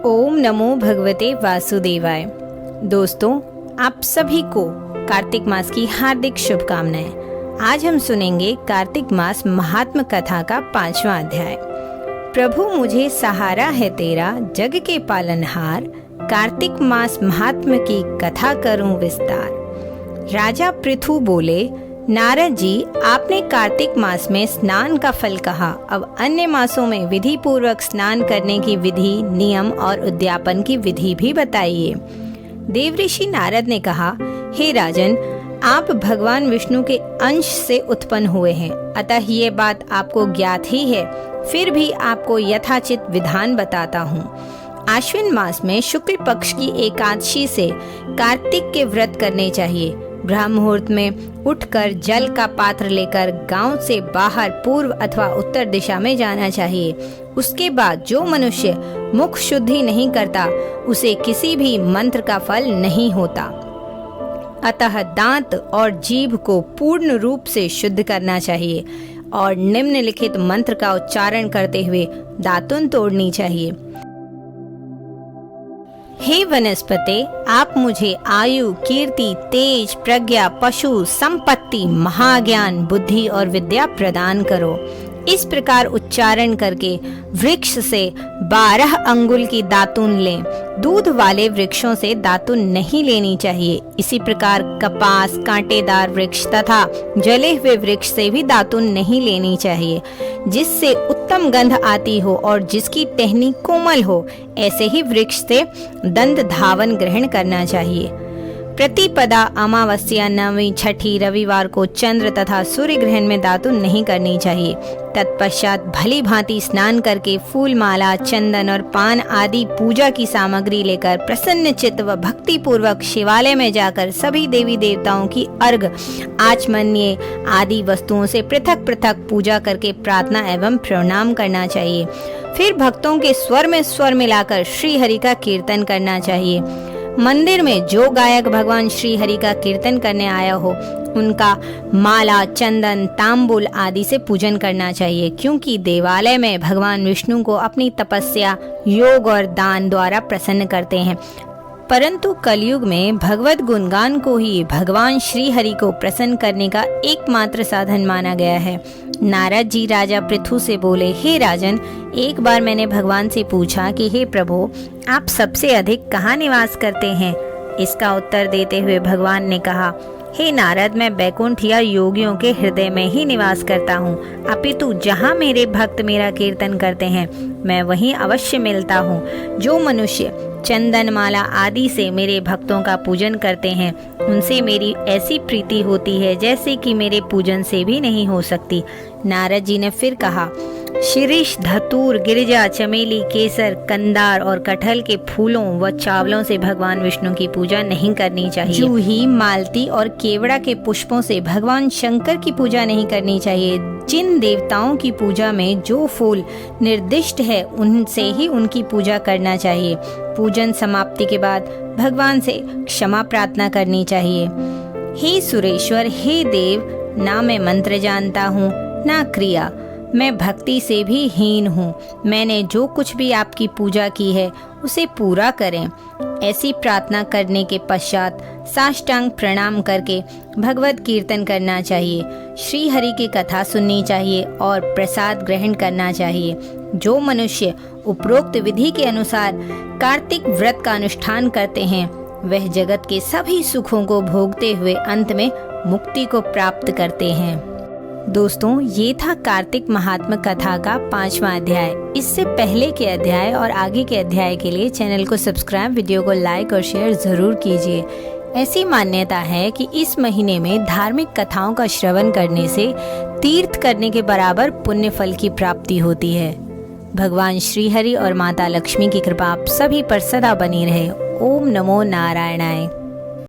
ओम नमो भगवते वासुदेवाय। दोस्तों, आप सभी को कार्तिक मास की हार्दिक शुभकामनाएं। आज हम सुनेंगे कार्तिक मास महात्म कथा का 5वां अध्याय। प्रभु मुझे सहारा है तेरा, जग के पालनहार, कार्तिक मास महात्म की कथा करूं विस्तार। राजा पृथु बोले, नारद जी, आपने कार्तिक मास में स्नान का फल कहा, अब अन्य मासों में विधि पूर्वक स्नान करने की विधि, नियम और उद्यापन की विधि भी बताइए। देवऋषि नारद ने कहा, हे राजन, आप भगवान विष्णु के अंश से उत्पन्न हुए हैं, अतः ये बात आपको ज्ञात ही है, फिर भी आपको यथाचित विधान बताता हूँ। आश्विन मास में शुक्ल पक्ष की एकादशी से कार्तिक के व्रत करने चाहिए। ब्रह्म मुहूर्त में उठकर जल का पात्र लेकर गांव से बाहर पूर्व अथवा उत्तर दिशा में जाना चाहिए। उसके बाद जो मनुष्य मुख शुद्धि नहीं करता, उसे किसी भी मंत्र का फल नहीं होता। अतः दांत और जीभ को पूर्ण रूप से शुद्ध करना चाहिए और निम्नलिखित मंत्र का उच्चारण करते हुए दातुन तोड़नी चाहिए। हे वनस्पते, आप मुझे आयु, कीर्ति, तेज, प्रज्ञा, पशु, संपत्ति, महाज्ञान, बुद्धि और विद्या प्रदान करो। इस प्रकार उच्चारण करके वृक्ष से 12 अंगुल की दातुन लें। दूध वाले वृक्षों से दातुन नहीं लेनी चाहिए। इसी प्रकार कपास, कांटेदार वृक्ष तथा जले हुए वृक्ष से भी दातुन नहीं लेनी चाहिए। जिससे उत्तम गंध आती हो और जिसकी टहनी कोमल हो, ऐसे ही वृक्ष से दंत धावन ग्रहण करना चाहिए। प्रतिपदा, अमावस्या, नवमी, छठी, रविवार को चंद्र तथा सूर्य ग्रहण में दातुन नहीं करनी चाहिए। तत्पश्चात भली भांति स्नान करके फूल माला, चंदन और पान आदि पूजा की सामग्री लेकर प्रसन्न चित्त व भक्ति पूर्वक शिवालय में जाकर सभी देवी देवताओं की अर्घ, आचमन्य आदि वस्तुओं से पृथक पृथक पूजा करके प्रार्थना एवं प्रणाम करना चाहिए। फिर भक्तों के स्वर में स्वर मिलाकर श्री हरि का कीर्तन करना चाहिए। मंदिर में जो गायक भगवान श्री हरि का कीर्तन करने आया हो, उनका माला, चंदन, तांबूल आदि से पूजन करना चाहिए, क्योंकि देवालय में भगवान विष्णु को अपनी तपस्या, योग और दान द्वारा प्रसन्न करते हैं। परंतु कलयुग में भगवत गुणगान को ही भगवान श्री हरि को प्रसन्न करने का एकमात्र साधन माना गया है। नारद जी राजा पृथु से बोले, हे राजन, एक बार मैंने भगवान से पूछा कि हे प्रभु, आप सबसे अधिक कहाँ निवास करते हैं? इसका उत्तर देते हुए भगवान ने कहा, हे नारद, मैं बैकुंठ या योगियों के हृदय में ही निवास करता हूँ, अपितु जहाँ मेरे भक्त मेरा कीर्तन करते हैं, मैं वहीं अवश्य मिलता हूँ। जो मनुष्य चंदन माला आदि से मेरे भक्तों का पूजन करते हैं, उनसे मेरी ऐसी प्रीति होती है जैसे कि मेरे पूजन से भी नहीं हो सकती। नारद जी ने फिर कहा, शिरीष, धतूर, गिरिजा, चमेली, केसर, कंदार और कटहल के फूलों व चावलों से भगवान विष्णु की पूजा नहीं करनी चाहिए। जूही, मालती और केवड़ा के पुष्पों से भगवान शंकर की पूजा नहीं करनी चाहिए। जिन देवताओं की पूजा में जो फूल निर्दिष्ट है, उनसे ही उनकी पूजा करना चाहिए। पूजन समाप्ति के बाद भगवान से क्षमा प्रार्थना करनी चाहिए। हे सुरेश्वर, हे देव, ना मैं मंत्र जानता हूँ ना क्रिया, मैं भक्ति से भी हीन हूँ। मैंने जो कुछ भी आपकी पूजा की है उसे पूरा करें। ऐसी प्रार्थना करने के पश्चात साष्टांग प्रणाम करके भगवत कीर्तन करना चाहिए। श्री हरि की कथा सुननी चाहिए और प्रसाद ग्रहण करना चाहिए। जो मनुष्य उपरोक्त विधि के अनुसार कार्तिक व्रत का अनुष्ठान करते हैं, वह जगत के सभी सुखों को भोगते हुए अंत में मुक्ति को प्राप्त करते हैं। दोस्तों, ये था कार्तिक महात्म कथा का 5वां अध्याय। इससे पहले के अध्याय और आगे के अध्याय के लिए चैनल को सब्सक्राइब, वीडियो को लाइक और शेयर जरूर कीजिए। ऐसी मान्यता है कि इस महीने में धार्मिक कथाओं का श्रवण करने से तीर्थ करने के बराबर पुण्य फल की प्राप्ति होती है। भगवान श्री हरि और माता लक्ष्मी की कृपा आप सभी पर सदा बनी रहे। ओम नमो नारायणाय।